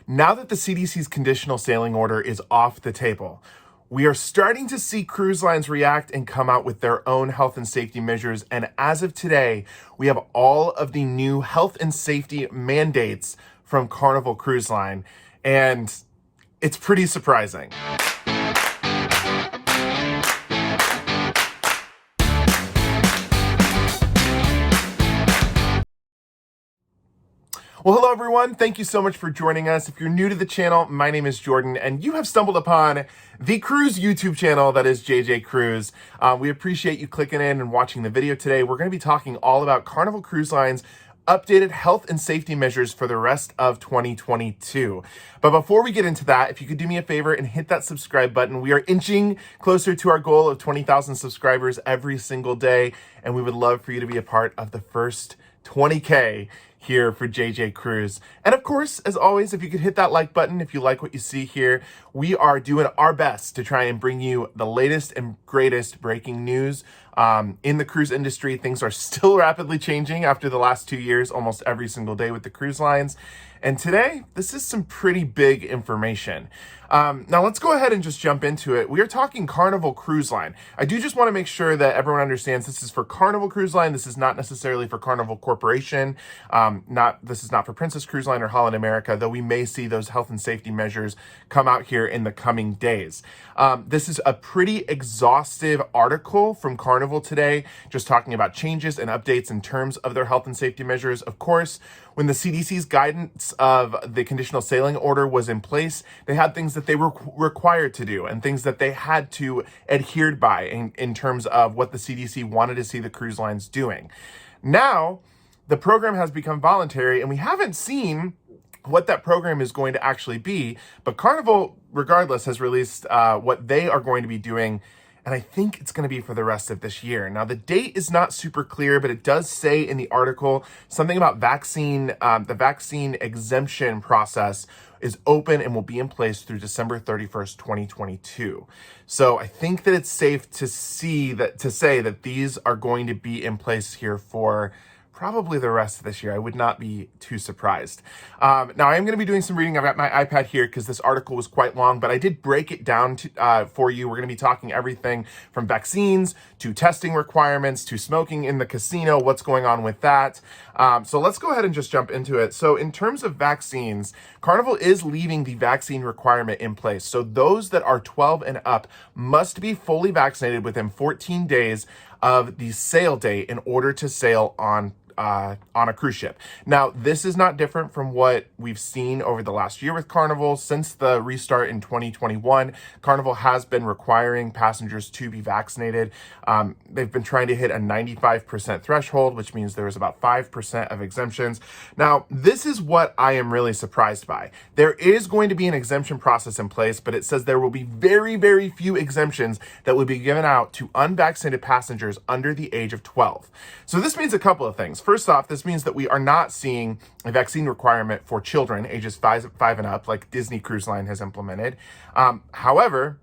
Now that the CDC's Conditional Sailing Order is off the table, we are starting to see cruise lines react and come out with their own health and safety measures. And as of today, we have all of the new health and safety mandates from Carnival Cruise Line. And it's pretty surprising. Well, hello everyone. Thank you so much for joining us. If you're new to the channel, my name is Jordan, and you have stumbled upon the cruise YouTube channel that is JJ Cruise. We appreciate you clicking in and watching the video today. We're going to be talking all about Carnival Cruise Line's updated health and safety measures for the rest of 2022. But before we get into that, if you could do me a favor and hit that subscribe button. We are inching closer to our goal of 20,000 subscribers every single day, and we would love for you to be a part of the first 20K here for JJ Cruise. And of course, as always, if you could hit that like button if you like what you see here. We are doing our best to try and bring you the latest and greatest breaking news in the cruise industry. Things are still rapidly changing after the last 2 years, almost every single day with the cruise lines. And today, this is some pretty big information. Now let's go ahead and just jump into it. We are talking Carnival Cruise Line. I do just want to make sure that everyone understands this is for Carnival Cruise Line. This is not necessarily for Carnival Corporation. This is not for Princess Cruise Line or Holland America, though we may see those health and safety measures come out here in the coming days. This is a pretty exhaustive article from Carnival today, just talking about changes and updates in terms of their health and safety measures. Of course, when the CDC's guidance of the Conditional Sailing Order was in place, they had things that they were required to do and things that they had to adhere by in terms of what the CDC wanted to see the cruise lines doing. Now, the program has become voluntary, and we haven't seen what that program is going to actually be, but Carnival, regardless, has released what they are going to be doing, and I think it's going to be for the rest of this year. Now, the date is not super clear, but it does say in the article something about the vaccine exemption process is open and will be in place through December 31st, 2022. So I think that it's safe to say that these are going to be in place here for probably the rest of this year. I would not be too surprised. Now, I am going to be doing some reading. I've got my iPad here because this article was quite long, but I did break it down for you. We're going to be talking everything from vaccines to testing requirements to smoking in the casino, what's going on with that. So let's go ahead and just jump into it. So in terms of vaccines, Carnival is leaving the vaccine requirement in place. So those that are 12 and up must be fully vaccinated within 14 days of the sail date in order to sail on a cruise ship. Now, this is not different from what we've seen over the last year with Carnival. Since the restart in 2021, Carnival has been requiring passengers to be vaccinated. They've been trying to hit a 95% threshold, which means there is about 5% of exemptions. Now, this is what I am really surprised by. There is going to be an exemption process in place, but it says there will be very, very few exemptions that will be given out to unvaccinated passengers under the age of 12. So this means a couple of things. First off, this means that we are not seeing a vaccine requirement for children ages 5 and up, like Disney Cruise Line has implemented. However,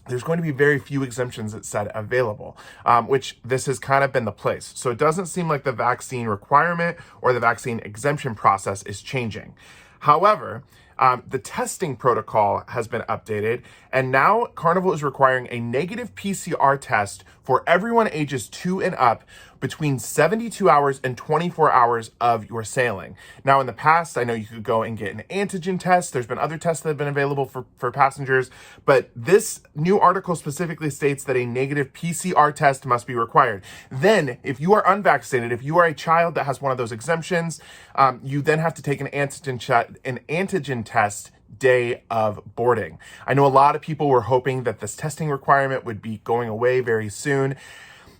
there's going to be very few exemptions that said available, which this has kind of been the place. So it doesn't seem like the vaccine requirement or the vaccine exemption process is changing. However, the testing protocol has been updated, and now Carnival is requiring a negative PCR test for everyone ages 2 and up between 72 hours and 24 hours of your sailing. Now, in the past, I know you could go and get an antigen test. There's been other tests that have been available for passengers, but this new article specifically states that a negative PCR test must be required. Then, if you are unvaccinated, if you are a child that has one of those exemptions, you then have to take an antigen test day of boarding. I know a lot of people were hoping that this testing requirement would be going away very soon.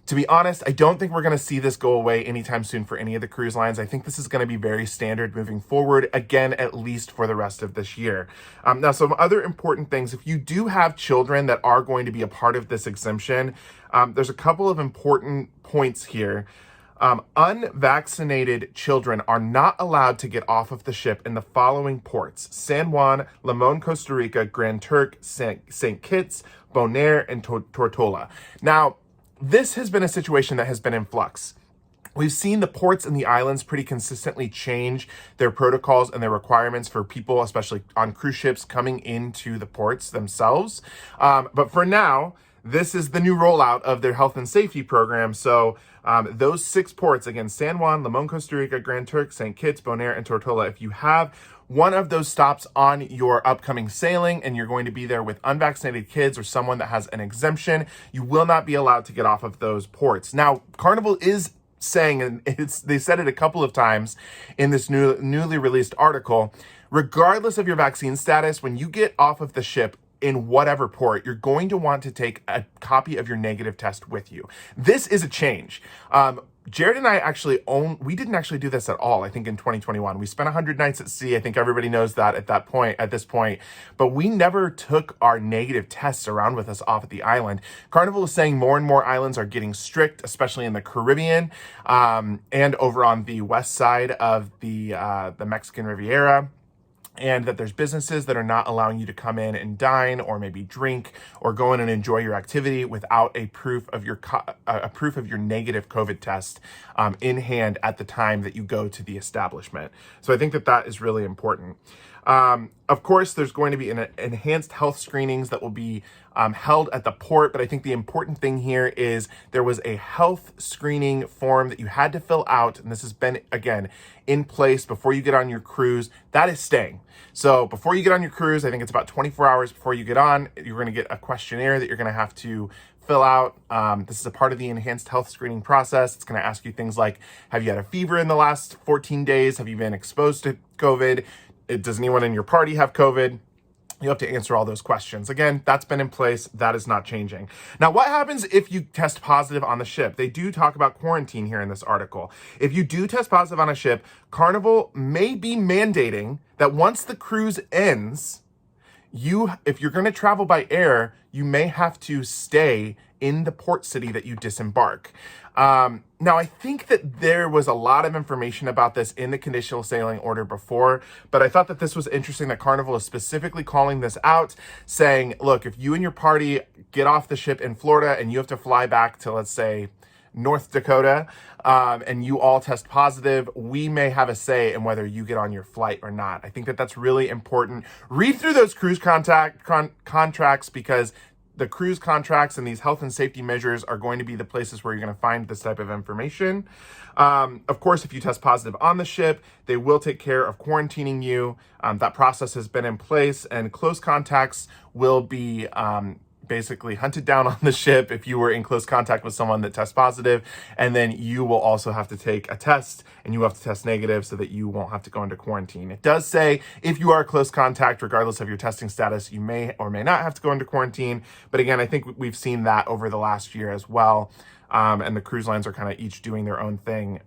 To be honest, I don't think we're going to see this go away anytime soon for any of the cruise lines. I think this is going to be very standard moving forward, again, at least for the rest of this year. Now, some other important things. If you do have children that are going to be a part of this exemption, there's a couple of important points here. Unvaccinated children are not allowed to get off of the ship in the following ports: San Juan, Limon, Costa Rica, Grand Turk, St. Kitts, Bonaire, and Tortola. Now, this has been a situation that has been in flux. We've seen the ports and the islands pretty consistently change their protocols and their requirements for people, especially on cruise ships, coming into the ports themselves. But for now, this is the new rollout of their health and safety program. So those 6 ports, again, San Juan, Limon, Costa Rica, Grand Turk, St. Kitts, Bonaire, and Tortola, if you have one of those stops on your upcoming sailing and you're going to be there with unvaccinated kids or someone that has an exemption, you will not be allowed to get off of those ports. Now, Carnival is saying, and they said it a couple of times in this newly released article, regardless of your vaccine status, when you get off of the ship in whatever port, you're going to want to take a copy of your negative test with you. This is a change. Jared and I we didn't actually do this at all, I think, in 2021. We spent 100 nights at sea. I think everybody knows that at this point, but we never took our negative tests around with us off at the island. Carnival is saying more and more islands are getting strict, especially in the Caribbean, and over on the west side of the Mexican Riviera. And that there's businesses that are not allowing you to come in and dine or maybe drink or go in and enjoy your activity without a proof of your negative COVID test in hand at the time that you go to the establishment. So I think that is really important. Of course, there's going to be enhanced health screenings that will be held at the port, but I think the important thing here is there was a health screening form that you had to fill out, and this has been, again, in place before you get on your cruise. That is staying. So before you get on your cruise, I think it's about 24 hours before you get on, you're going to get a questionnaire that you're going to have to fill out. This is a part of the enhanced health screening process. It's going to ask you things like, have you had a fever in the last 14 days? Have you been exposed to COVID? Does anyone in your party have COVID? You have to answer all those questions. Again, that's been in place. That is not changing. Now, what happens if you test positive on the ship? They do talk about quarantine here in this article. If you do test positive on a ship, Carnival may be mandating that once the cruise ends, if you're going to travel by air, you may have to stay in the port city that you disembark. Now, I think that there was a lot of information about this in the Conditional Sailing Order before, but I thought that this was interesting that Carnival is specifically calling this out, saying, look, if you and your party get off the ship in Florida and you have to fly back to, let's say, North Dakota, and you all test positive, we may have a say in whether you get on your flight or not. I think that that's really important. Read through those cruise contracts, because the cruise contracts and these health and safety measures are going to be the places where you're going to find this type of information. Of course, if you test positive on the ship, they will take care of quarantining you. That process has been in place, and close contacts will be basically hunted down on the ship if you were in close contact with someone that tests positive, and then you will also have to take a test, and you have to test negative so that you won't have to go into quarantine. It does say if you are a close contact, regardless of your testing status, you may or may not have to go into quarantine. But again, I think we've seen that over the last year as well, and the cruise lines are kind of each doing their own thing.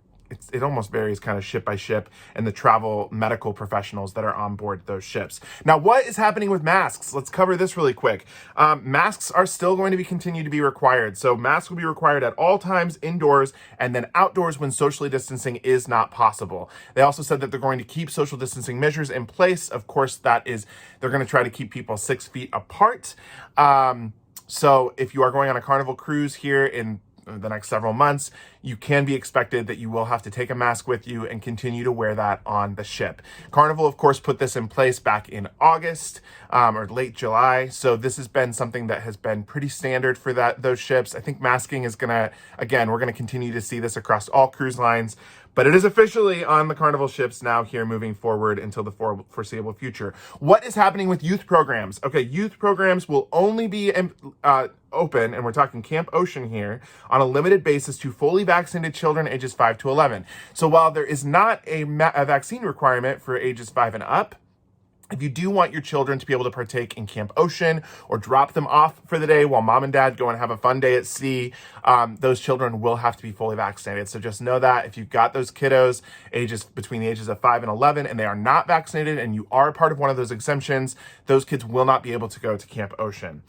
It almost varies kind of ship by ship and the travel medical professionals that are on board those ships. Now, what is happening with masks? Let's cover this really quick. Masks are still going to continue to be required. So masks will be required at all times indoors and then outdoors when socially distancing is not possible. They also said that they're going to keep social distancing measures in place. Of course, they're going to try to keep people 6 feet apart. So if you are going on a Carnival cruise here in the next several months, you can be expected that you will have to take a mask with you and continue to wear that on the ship. Carnival, of course, put this in place back in August or late July. So this has been something that has been pretty standard for those ships. I think masking is we're going to continue to see this across all cruise lines, but it is officially on the Carnival ships now here moving forward until the foreseeable future. What is happening with youth programs? Okay, youth programs will only be open, and we're talking Camp Ocean here, on a limited basis to fully vaccinated children ages 5 to 11. So while there is not a vaccine requirement for ages 5 and up, if you do want your children to be able to partake in Camp Ocean or drop them off for the day while mom and dad go and have a fun day at sea, those children will have to be fully vaccinated. So just know that if you've got those kiddos between the ages of 5 and 11 and they are not vaccinated and you are part of one of those exemptions, those kids will not be able to go to Camp Ocean.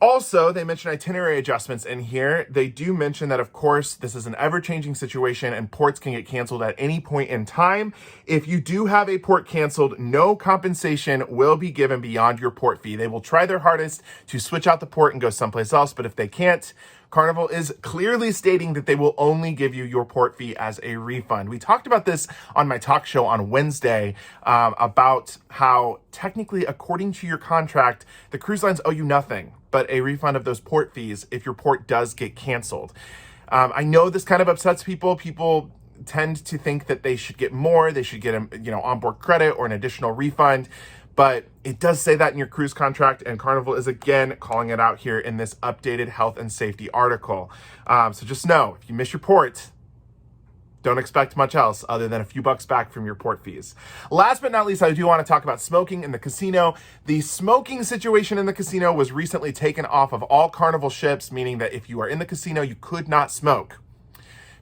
Also, they mention itinerary adjustments in here. They do mention that, of course, this is an ever-changing situation and ports can get canceled at any point in time. If you do have a port canceled, no compensation will be given beyond your port fee. They will try their hardest to switch out the port and go someplace else, but if they can't, Carnival is clearly stating that they will only give you your port fee as a refund. We talked about this on my talk show on Wednesday about how technically, according to your contract, the cruise lines owe you nothing but a refund of those port fees if your port does get canceled. I know this kind of upsets people. People tend to think that they should get more, they should get a onboard credit or an additional refund, but it does say that in your cruise contract, and Carnival is again calling it out here in this updated health and safety article. So just know, if you miss your port, don't expect much else other than a few bucks back from your port fees. Last but not least, I do want to talk about smoking in the casino. The smoking situation in the casino was recently taken off of all Carnival ships, meaning that if you are in the casino, you could not smoke.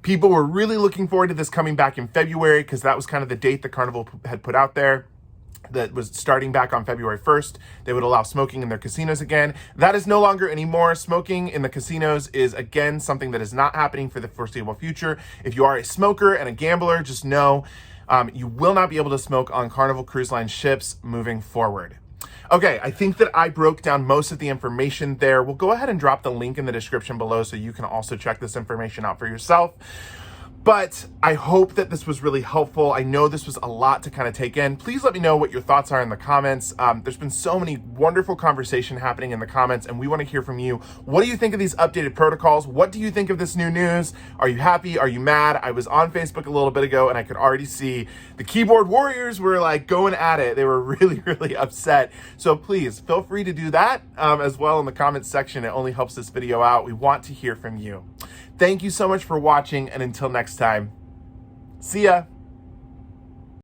People were really looking forward to this coming back in February because that was kind of the date that Carnival had put out there. That was starting back on February 1st. They would allow smoking in their casinos again. That is no longer anymore. Smoking in the casinos is, again, something that is not happening for the foreseeable future. If you are a smoker and a gambler, just know you will not be able to smoke on Carnival Cruise Line ships moving forward. Okay, I think that I broke down most of the information there. We'll go ahead and drop the link in the description below so you can also check this information out for yourself. But I hope that this was really helpful. I know this was a lot to kind of take in. Please let me know what your thoughts are in the comments. There's been so many wonderful conversation happening in the comments, and we want to hear from you. What do you think of these updated protocols? What do you think of this new news? Are you happy? Are you mad? I was on Facebook a little bit ago, and I could already see the keyboard warriors were like going at it. They were really, really upset. So please feel free to do that as well in the comments section. It only helps this video out. We want to hear from you. Thank you so much for watching, and until next time, see ya.